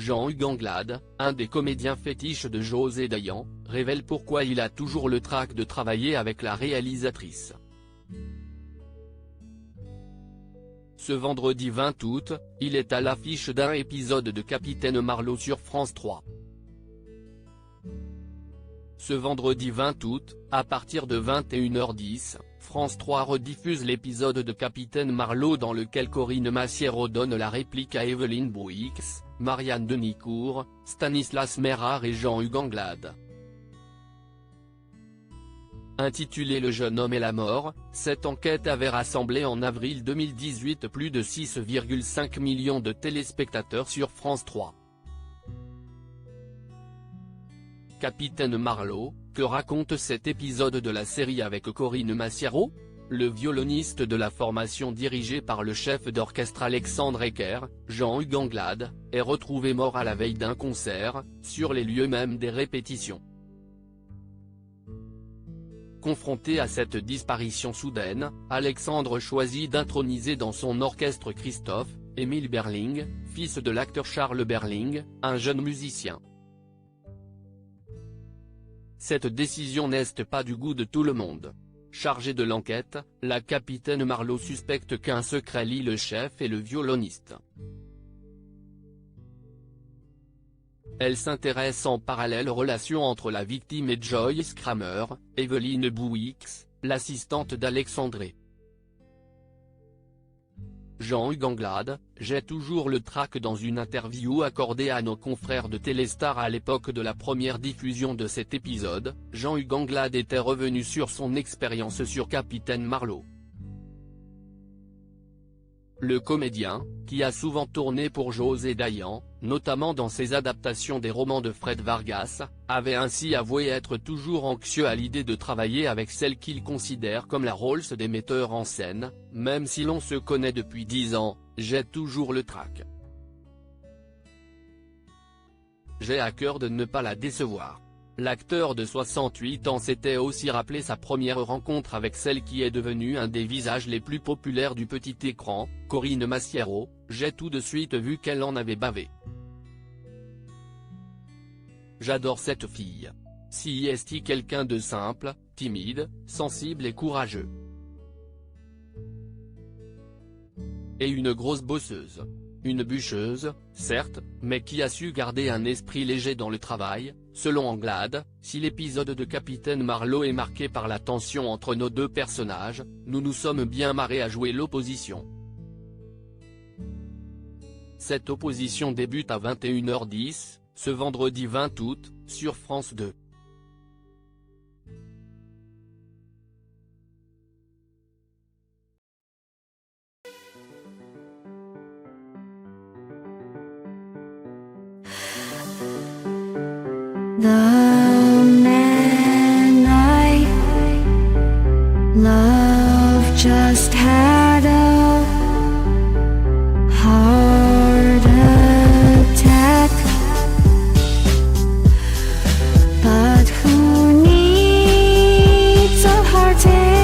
Jean-Hugues Anglade, un des comédiens fétiches de José Dayan, révèle pourquoi il a toujours le trac de travailler avec la réalisatrice. Ce vendredi 20 août, il est à l'affiche d'un épisode de Capitaine Marlowe sur France 3. Ce vendredi 20 août, à partir de 21h10, France 3 rediffuse l'épisode de Capitaine Marlowe dans lequel Corinne Massiero donne la réplique à Evelyne Bouix, Marianne Denicourt, Stanislas Merard et Jean-Hugues Anglade. Intitulée Le jeune homme et la mort, cette enquête avait rassemblé en avril 2018 plus de 6,5 millions de téléspectateurs sur France 3. Capitaine Marlowe, que raconte cet épisode de la série avec Corinne Massiero? Le violoniste de la formation dirigée par le chef d'orchestre Alexandre Ecker, Jean-Hugues Anglade, est retrouvé mort à la veille d'un concert, sur les lieux même des répétitions. Confronté à cette disparition soudaine, Alexandre choisit d'introniser dans son orchestre Christophe, Émile Berling, fils de l'acteur Charles Berling, un jeune musicien. Cette décision n'est pas du goût de tout le monde. Chargée de l'enquête, la capitaine Marlowe suspecte qu'un secret lie le chef et le violoniste. Elle s'intéresse en parallèle aux relations entre la victime et Joyce Kramer, Evelyne Bouix, l'assistante d'Alexandre. Jean-Hugues Anglade, j'ai toujours le trac. Dans une interview accordée à nos confrères de Téléstar à l'époque de la première diffusion de cet épisode, Jean-Hugues Anglade était revenu sur son expérience sur Capitaine Marlowe. Le comédien, qui a souvent tourné pour José Dayan, notamment dans ses adaptations des romans de Fred Vargas, avait ainsi avoué être toujours anxieux à l'idée de travailler avec celle qu'il considère comme la Rolls des metteurs en scène. Même si l'on se connaît depuis 10 ans, j'ai toujours le trac. J'ai à cœur de ne pas la décevoir. L'acteur de 68 ans s'était aussi rappelé sa première rencontre avec celle qui est devenue un des visages les plus populaires du petit écran, Corinne Massiero. J'ai tout de suite vu qu'elle en avait bavé. J'adore cette fille. Si est quelqu'un de simple, timide, sensible et courageux. Et une grosse bosseuse. Une bûcheuse, certes, mais qui a su garder un esprit léger dans le travail. Selon Anglade, si l'épisode de Capitaine Marlowe est marqué par la tension entre nos deux personnages, nous nous sommes bien marrés à jouer l'opposition. Cette opposition débute à 21h10, ce vendredi 20 août, sur France 2. The man I love just had a heart attack, but who needs a heart attack?